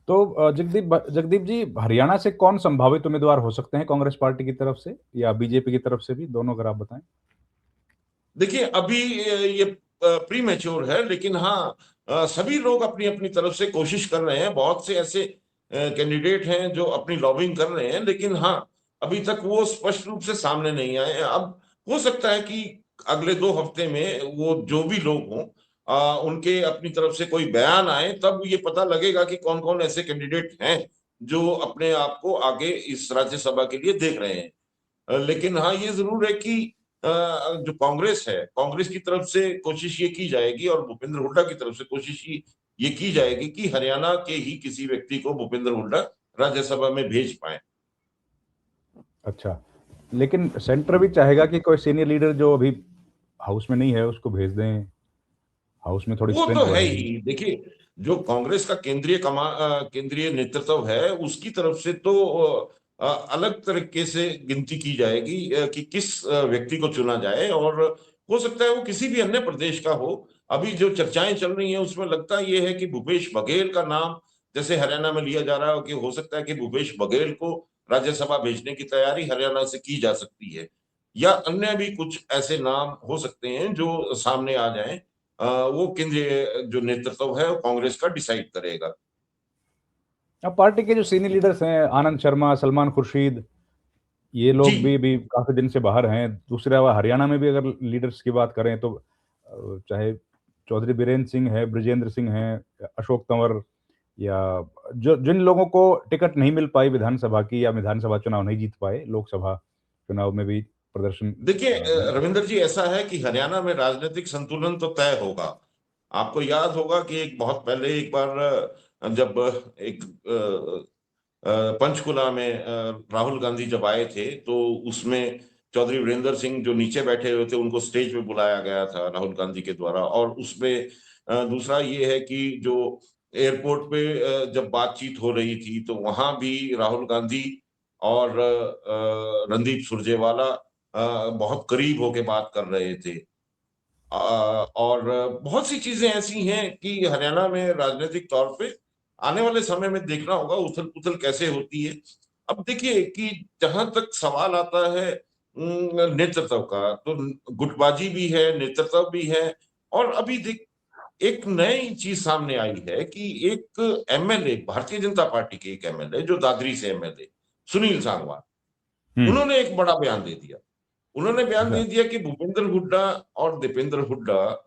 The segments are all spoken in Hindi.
तो जगदीप जी, हरियाणा से कौन संभावित उम्मीदवार हो सकते हैं कांग्रेस पार्टी की तरफ से या बीजेपी की तरफ से भी, दोनों अगर आप बताएं। देखिए अभी ये प्री मैच्योर है, लेकिन हाँ सभी लोग अपनी अपनी तरफ से कोशिश कर रहे हैं। बहुत से ऐसे कैंडिडेट हैं जो अपनी लॉबिंग कर रहे हैं, लेकिन हाँ अभी तक वो स्पष्ट रूप से सामने नहीं आए हैं। अब हो सकता है कि अगले 2 हफ्ते में वो जो भी लोग हों उनके अपनी तरफ से कोई बयान आए, तब ये पता लगेगा कि कौन कौन ऐसे कैंडिडेट हैं जो अपने आप को आगे इस राज्यसभा के लिए देख रहे हैं। लेकिन हाँ ये जरूर है कि जो कांग्रेस है, कांग्रेस की तरफ से कोशिश ये की जाएगी और भूपेंद्र हुड्डा की तरफ से कोशिश ये की जाएगी कि हरियाणा के ही किसी व्यक्ति को भूपेंद्र हुड्डा राज्यसभा में भेज पाए। अच्छा, लेकिन सेंटर भी चाहेगा कि कोई सीनियर लीडर जो अभी हाउस में नहीं है उसको भेज दें, हाउस में थोड़ी वो तो स्ट्रेंथ है बढ़ेगी। ही। देखिए जो कांग्रेस का केंद्रीय नेतृत्व है उसकी तरफ से तो अलग तरीके से गिनती की जाएगी कि किस व्यक्ति को चुना जाए, और हो सकता है वो किसी भी अन्य प्रदेश का हो। अभी जो चर्चाएं चल रही हैं उसमें लगता ये है कि भूपेश बघेल का नाम जैसे हरियाणा में लिया जा रहा है, कि हो सकता है कि भूपेश बघेल को राज्यसभा भेजने की तैयारी हरियाणा से की जा सकती है, या अन्य भी कुछ ऐसे नाम हो सकते हैं जो सामने आ जाएं। वो केंद्रीय जो नेतृत्व है वो कांग्रेस का डिसाइड करेगा। अब पार्टी के जो सीनियर लीडर्स हैं, आनंद शर्मा, सलमान खुर्शीद, ये जी। लोग भी काफी दिन से बाहर हैं। दूसरा हरियाणा में भी अगर लीडर्स की बात करें तो चाहे चौधरी बीरेन्द्र सिंह है, ब्रजेंद्र सिंह है, अशोक तंवर, या जो जिन लोगों को टिकट नहीं मिल पाई विधानसभा की, या विधानसभा चुनाव नहीं जीत पाए, लोकसभा चुनाव में भी प्रदर्शन देखिए नहीं। रविंदर जी, ऐसा है कि हरियाणा में राजनीतिक संतुलन तो तय होगा। आपको याद होगा कि एक बहुत पहले एक बार जब एक पंचकुला में राहुल गांधी जब आए थे, तो उसमें चौधरी वीरेंद्र सिंह जो नीचे बैठे हुए थे उनको स्टेज पे बुलाया गया था राहुल गांधी के द्वारा। और उसमें दूसरा ये है कि जो एयरपोर्ट पे जब बातचीत हो रही थी तो वहां भी राहुल गांधी और रणदीप सुरजेवाला बहुत करीब होके बात कर रहे थे। और बहुत सी चीजें ऐसी हैं कि हरियाणा में राजनीतिक तौर पे आने वाले समय में देखना होगा उथल पुथल कैसे होती है। अब देखिए कि जहां तक सवाल आता है नेतृत्व का, तो गुटबाजी भी है, नेतृत्व भी है। और अभी देख एक नई चीज सामने आई है कि एक एमएलए, भारतीय जनता पार्टी के एक एमएलए जो दादरी से एमएलए सुनील सांगवान, हम्म। उन्होंने एक बड़ा बयान दे दिया। उन्होंने बयान अच्छा। दे दिया कि भूपेंद्र हुड्डा और दीपेंद्र हुड्डा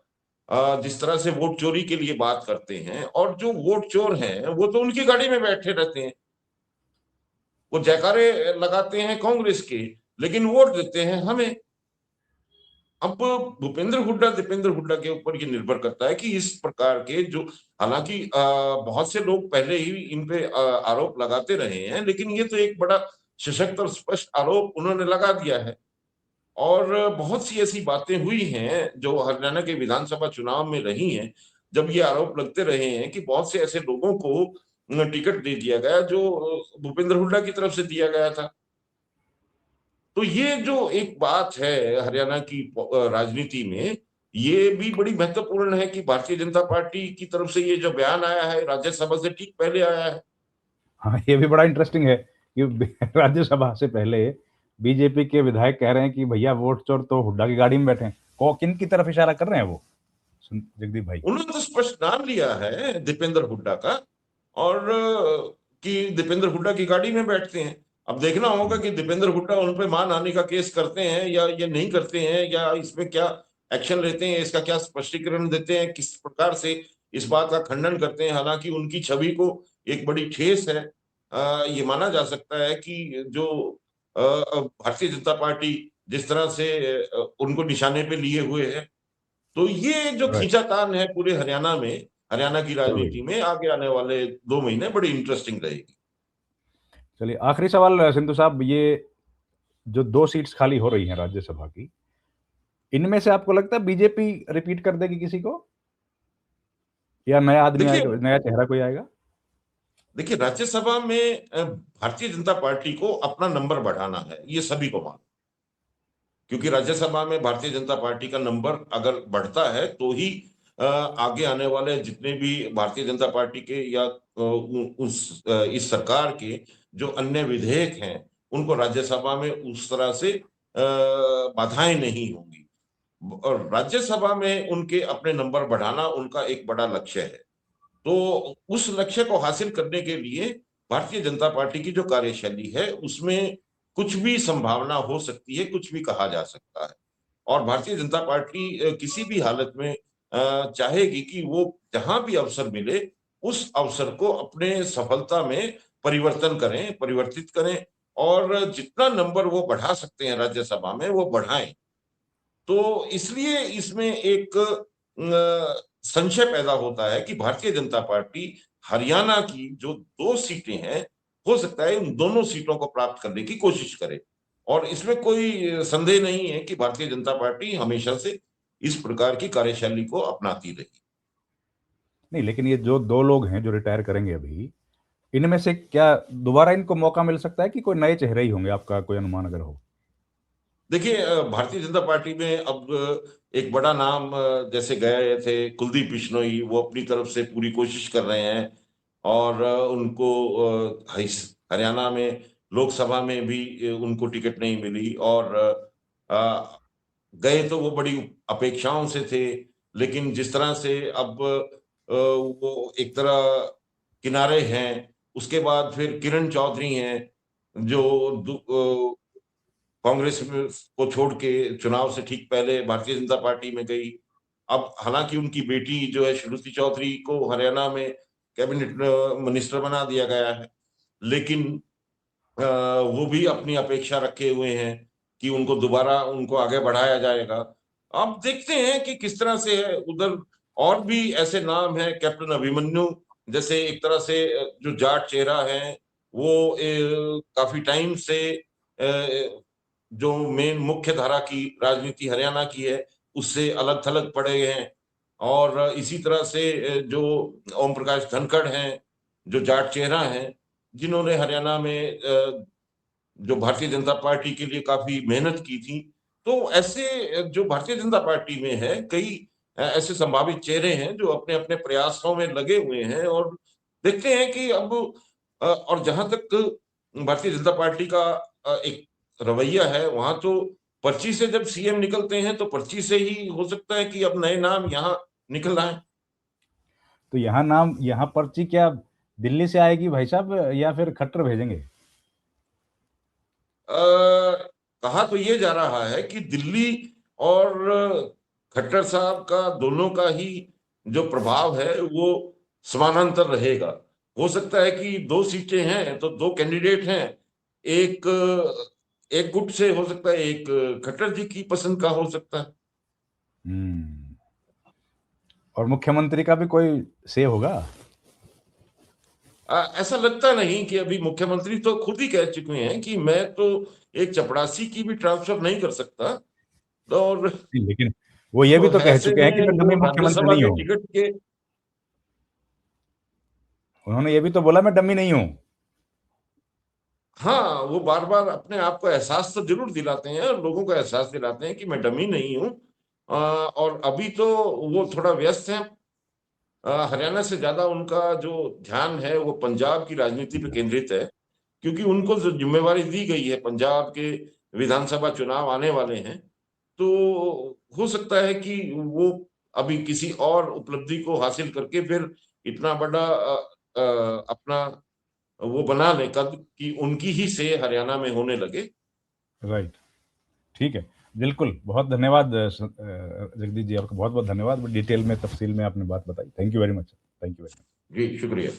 जिस तरह से वोट चोरी के लिए बात करते हैं, और जो वोट चोर हैं वो तो उनकी गाड़ी में बैठे रहते हैं, वो जयकारे लगाते हैं कांग्रेस के, लेकिन वोट देते हैं हमें। अब भूपेंद्र हुड्डा दीपेंद्र हुड्डा के ऊपर ये निर्भर करता है कि इस प्रकार के जो, हालांकि बहुत से लोग पहले ही इन पे आरोप लगाते रहे हैं, लेकिन ये तो एक बड़ा सशक्त और स्पष्ट आरोप उन्होंने लगा दिया है। और बहुत सी ऐसी बातें हुई हैं जो हरियाणा के विधानसभा चुनाव में रही हैं, जब ये आरोप लगते रहे हैं कि बहुत से ऐसे लोगों को टिकट दे दिया गया जो भूपेंद्र हुड्डा की तरफ से दिया गया था। तो ये जो एक बात है हरियाणा की राजनीति में, ये भी बड़ी महत्वपूर्ण है कि भारतीय जनता पार्टी की तरफ से ये जो बयान आया है राज्यसभा से ठीक पहले आया है। हाँ, ये भी बड़ा इंटरेस्टिंग है कि राज्यसभा से पहले बीजेपी के विधायक कह रहे हैं कि भैया वोट चोर तो हुड्डा की गाड़ी में बैठे हैं। को किन की तरफ इशारा कर रहे हैं वो, जगदीप भाई? उन्होंने तो स्पष्ट नाम लिया है दीपेंद्र हुड्डा का, और कि दीपेंद्र हुड्डा की गाड़ी में बैठते हैं। अब देखना होगा कि दीपेंद्र हुड्डा उन पे मानहानि का केस करते हैं या ये नहीं करते हैं, या इसमें क्या एक्शन लेते हैं, इसका क्या स्पष्टीकरण देते हैं, किस प्रकार से इस बात का खंडन करते हैं। हालांकि उनकी छवि को एक बड़ी ठेस है। ये माना जा सकता है कि जो भारतीय जनता पार्टी जिस तरह से उनको निशाने पे लिए हुए है, तो ये जो राइट। खींचातान है पूरे हरियाणा में, हरियाणा की चल रही राजनीति है। में आगे आने वाले 2 महीने बड़ी इंटरेस्टिंग रहेगी। चलिए, आखिरी सवाल सिंधु साहब, ये जो 2 सीट्स खाली हो रही हैं राज्यसभा की, इनमें से आपको लगता है बीजेपी रिपीट कर देगी किसी को, या नया आदमी देखिए आएगा, नया चेहरा कोई आएगा? देखिए राज्यसभा में भारतीय जनता पार्टी को अपना नंबर बढ़ाना है, ये सभी को मालूम। क्योंकि राज्यसभा में भारतीय जनता पार्टी का नंबर अगर बढ़ता है तो ही आगे आने वाले जितने भी भारतीय जनता पार्टी के या इस सरकार के जो अन्य विधेयक हैं उनको राज्यसभा में उस तरह से बाधाएं नहीं होंगी, और राज्यसभा में उनके अपने नंबर बढ़ाना उनका एक बड़ा लक्ष्य है। तो उस लक्ष्य को हासिल करने के लिए भारतीय जनता पार्टी की जो कार्यशैली है उसमें कुछ भी संभावना हो सकती है, कुछ भी कहा जा सकता है। और भारतीय जनता पार्टी किसी भी हालत में चाहेगी कि वो जहां भी अवसर मिले उस अवसर को अपने सफलता में परिवर्तित करें, और जितना नंबर वो बढ़ा सकते हैं राज्यसभा में वो बढ़ाएं। तो इसलिए इसमें एक संशय पैदा होता है कि भारतीय जनता पार्टी हरियाणा की जो 2 सीटें हैं, हो सकता है उन दोनों सीटों को प्राप्त करने की कोशिश करे, और इसमें कोई संदेह नहीं है कि भारतीय जनता पार्टी हमेशा से इस प्रकार की कार्यशैली को अपनाती रही। नहीं, लेकिन ये जो 2 लोग हैं जो रिटायर करेंगे अभी, इनमें से क्या दोबारा इनको मौका मिल सकता है कि कोई नए चेहरे ही होंगे? आपका कोई अनुमान अगर हो? देखिए, भारतीय जनता पार्टी में अब एक बड़ा नाम जैसे गए थे कुलदीप बिश्नोई, वो अपनी तरफ से पूरी कोशिश कर रहे हैं, और उनको हरियाणा में लोकसभा में भी उनको टिकट नहीं मिली, और गए तो वो बड़ी अपेक्षाओं से थे, लेकिन जिस तरह से अब वो एक तरह किनारे हैं। उसके बाद फिर किरण चौधरी हैं जो कांग्रेस को छोड़ के चुनाव से ठीक पहले भारतीय जनता पार्टी में गई। अब हालांकि उनकी बेटी जो है श्रुति चौधरी को हरियाणा में कैबिनेट मिनिस्टर बना दिया गया है, लेकिन वो भी अपनी अपेक्षा रखे हुए हैं कि उनको दोबारा उनको आगे बढ़ाया जाएगा। अब देखते हैं कि किस तरह से है उधर। और भी ऐसे नाम हैं, कैप्टन अभिमन्यु जैसे एक तरह से जो जाट चेहरा है, वो काफी टाइम से जो मेन मुख्य धारा की राजनीति हरियाणा की है उससे अलग थलग पड़े हैं। और इसी तरह से जो ओम प्रकाश धनखड़ हैं, जो जाट चेहरा हैं, जिन्होंने हरियाणा में जो भारतीय जनता पार्टी के लिए काफी मेहनत की थी। तो ऐसे जो भारतीय जनता पार्टी में है, कई ऐसे संभावित चेहरे हैं जो अपने अपने प्रयासों में लगे हुए हैं, और देखते हैं कि अब और जहां तक भारतीय जनता पार्टी का एक रवैया है, वहां तो पर्ची से जब सीएम निकलते हैं तो पर्ची से ही हो सकता है कि अब नए नाम यहाँ निकल आए। तो यहाँ पर्ची क्या दिल्ली से आएगी भाई साहब, या फिर खट्टर भेजेंगे? कहा तो ये जा रहा है कि दिल्ली और खट्टर साहब का दोनों का ही जो प्रभाव है वो समानांतर रहेगा। हो सकता है कि 2 सीटें हैं तो 2 कैंडिडेट हैं, एक एक गुट से हो सकता है, एक खट्टर जी की पसंद का हो सकता है। और मुख्यमंत्री का भी कोई से होगा? ऐसा लगता नहीं कि अभी मुख्यमंत्री तो खुद ही कह चुके हैं कि मैं तो एक चपरासी की भी ट्रांसफर नहीं कर सकता, और लेकिन वो ये भी तो कह ऐसे चुके हैं कि में मैं वो डमी मुख्यमंत्री राज्यसभा नहीं के हूँ। टिकट के उन्होंने ये भी तो बोला मैं डमी नहीं हूँ। हाँ, वो बार बार अपने आप को एहसास तो जरूर दिलाते हैं, और लोगों को एहसास दिलाते हैं कि मैं डमी नहीं हूँ। और अभी तो वो थोड़ा व्यस्त हैं। हरियाणा से ज्यादा उनका जो ध्यान है वो पंजाब की राजनीति पे केंद्रित है, क्योंकि उनको जो जिम्मेवारी दी गई है, पंजाब के विधानसभा चुनाव आने वाले हैं। तो हो सकता है कि वो अभी किसी और उपलब्धि को हासिल करके फिर इतना बड़ा अपना वो बना ले कद कि उनकी ही से हरियाणा में होने लगे। राइट, ठीक है। बिल्कुल, बहुत धन्यवाद जगदीश जी, आपका बहुत-बहुत धन्यवाद। डिटेल में, तफ़सील में आपने बात बताई। Thank you very much. Thank you very much. जी, शुक्रिया।